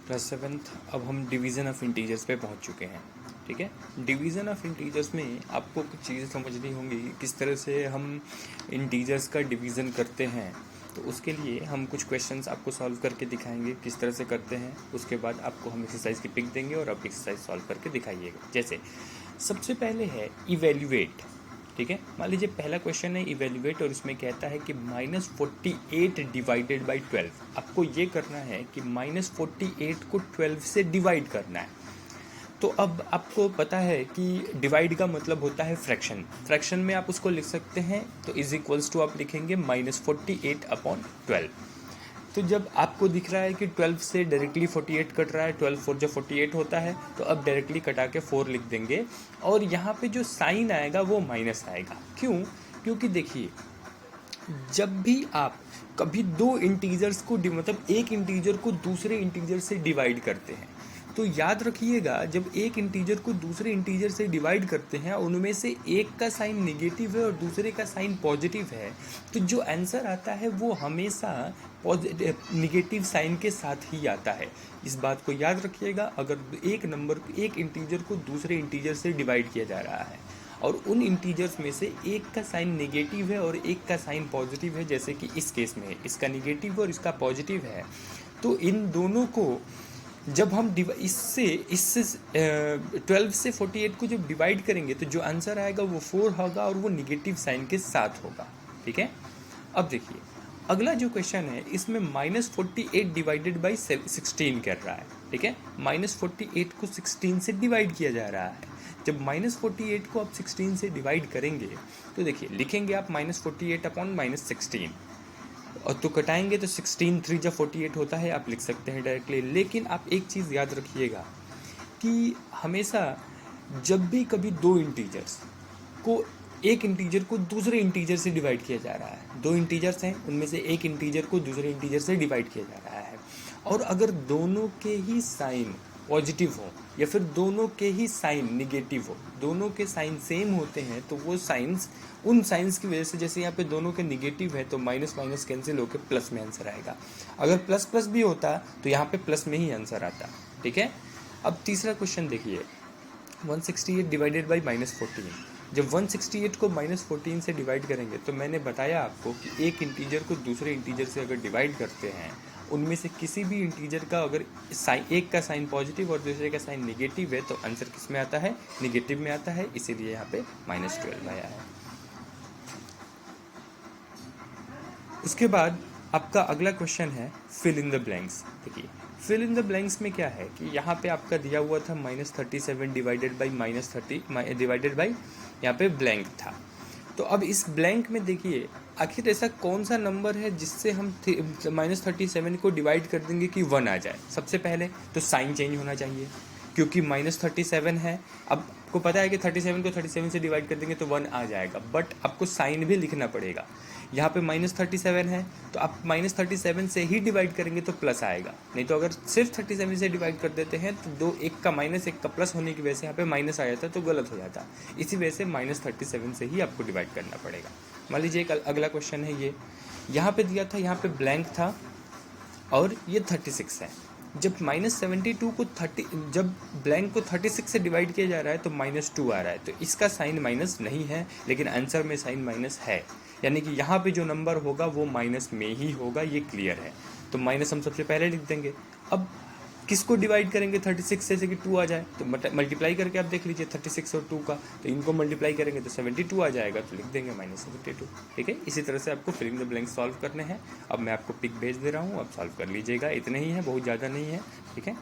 Class 7th। अब हम division of integers पे पहुंच चुके हैं। ठीक है, डिवीज़न ऑफ इंटीजर्स में आपको कुछ चीज़ें समझनी होंगी, किस तरह से हम इंटीजर्स का डिवीज़न करते हैं। तो उसके लिए हम कुछ क्वेश्चंस आपको सॉल्व करके दिखाएंगे किस तरह से करते हैं। उसके बाद आपको हम एक्सरसाइज की पिक देंगे और आप एक्सरसाइज सॉल्व करके दिखाइएगा। जैसे सबसे पहले है इवेल्युएट। ठीक है, मान लीजिए पहला क्वेश्चन है इवेल्युएट और इसमें कहता है कि -48 डिवाइडेड बाई 12। आपको ये करना है कि -48 को 12 से डिवाइड करना है। तो अब आपको पता है कि डिवाइड का मतलब होता है फ्रैक्शन। फ्रैक्शन में आप उसको लिख सकते हैं, तो इज इक्वल्स टू आप लिखेंगे -48 अपॉन 12। तो जब आपको दिख रहा है कि 12 से डायरेक्टली 48 कट रहा है, 12 4 जब 48 होता है, तो अब डायरेक्टली कटा के 4 लिख देंगे और यहाँ पे जो साइन आएगा वो माइनस आएगा। क्यों? क्योंकि देखिए, जब भी आप कभी दो इंटीजर्स को मतलब एक इंटीजर को दूसरे इंटीजर से डिवाइड करते हैं, तो याद रखिएगा जब एक इंटीजर को दूसरे इंटीजर से डिवाइड करते हैं, उनमें से एक का साइन नेगेटिव है और दूसरे का साइन पॉजिटिव है, तो जो आंसर आता है वो हमेशा नेगेटिव साइन के साथ ही आता है। इस बात को याद रखिएगा। अगर एक इंटीजर को दूसरे इंटीजर से डिवाइड किया जा रहा है और उन इंटीजर्स में से एक का साइन नेगेटिव है और एक का साइन पॉजिटिव है, जैसे कि इस केस में इसका नेगेटिव और इसका पॉजिटिव है, तो इन दोनों को जब हम इससे 12 से 48 को जब डिवाइड करेंगे तो जो आंसर आएगा वो 4 होगा और वो नेगेटिव साइन के साथ होगा। ठीक है, अब देखिए अगला जो क्वेश्चन है, इसमें -48 डिवाइडेड बाई 16 कर रहा है। ठीक है, -48 को 16 से डिवाइड किया जा रहा है। जब -48 को आप 16 से डिवाइड करेंगे तो देखिए लिखेंगे आप -48 अपॉन -16 और तो कटाएंगे तो 16 3 जब 48 होता है, आप लिख सकते हैं डायरेक्टली। लेकिन आप एक चीज़ याद रखिएगा कि हमेशा जब भी कभी दो इंटीजर्स को एक इंटीजर को दूसरे इंटीजर से डिवाइड किया जा रहा है, दो इंटीजर्स हैं उनमें से एक इंटीजर को दूसरे इंटीजर से डिवाइड किया जा रहा है, और अगर दोनों के ही साइन पॉजिटिव हो या फिर दोनों के ही साइन निगेटिव हो, दोनों के साइन सेम होते हैं, तो वो साइंस उन साइंस की वजह से, जैसे यहाँ पे दोनों के निगेटिव है तो माइनस माइनस कैंसिल होकर प्लस में आंसर आएगा। अगर प्लस प्लस भी होता तो यहाँ पे प्लस में ही आंसर आता। ठीक है, अब तीसरा क्वेश्चन देखिए, 168 डिवाइडेड बाई -14। जब 168 को -14 से डिवाइड करेंगे तो मैंने बताया आपको कि एक इंटीजर को दूसरे इंटीजर से अगर डिवाइड करते हैं, उनमें से किसी भी इंटीजर का अगर एक का साइन पॉजिटिव और दूसरे का साइन नेगेटिव है तो आंसर किस में आता है? नेगेटिव में आता है, इसीलिए यहाँ पे -12 आया है। उसके बाद आपका अगला क्वेश्चन है फिल इन द ब्लैंक्स। देखिए फिल इन द ब्लैंक्स में क्या है कि यहाँ पे आपका दिया हुआ था -37 डिवाइडेड बाई -30 डिवाइडेड बाई, यहाँ पे ब्लैंक था। तो अब इस ब्लैंक में देखिए आखिर ऐसा कौन सा नंबर है जिससे हम -37 को डिवाइड कर देंगे कि 1 आ जाए। सबसे पहले तो साइन चेंज होना चाहिए, क्योंकि -37 है। अब आपको पता है कि 37 को 37 से डिवाइड कर देंगे तो 1 आ जाएगा, बट आपको साइन भी लिखना पड़ेगा। यहाँ पे -37 है तो आप -37 से ही डिवाइड करेंगे तो प्लस आएगा, नहीं तो अगर सिर्फ 37 से डिवाइड कर देते हैं तो दो, एक का माइनस एक का प्लस होने की वजह से यहाँ पे माइनस आ जाता है तो गलत हो जाता। इसी वजह से -37 से ही आपको डिवाइड करना पड़ेगा। मान लीजिए एक अगला क्वेश्चन है, ये यहाँ पे दिया था, यहाँ पे ब्लैंक था और ये 36 है। जब -72 को जब ब्लैंक को 36 से डिवाइड किया जा रहा है तो -2 आ रहा है, तो इसका साइन माइनस नहीं है, लेकिन आंसर में साइन माइनस है, यानी कि यहाँ पे जो नंबर होगा वो माइनस में ही होगा, ये क्लियर है। तो माइनस हम सबसे पहले लिख देंगे। अब किसको डिवाइड करेंगे 36 से कि 2 आ जाए, तो मल्टीप्लाई करके आप देख लीजिए 36 और 2 का, तो इनको मल्टीप्लाई करेंगे तो 72 आ जाएगा, तो लिख देंगे -72। ठीक है, इसी तरह से आपको fill in the blank solve करने हैं। अब मैं आपको पिक भेज दे रहा हूँ, आप सॉल्व कर लीजिएगा। इतने ही है, बहुत ज़्यादा नहीं है। ठीक है।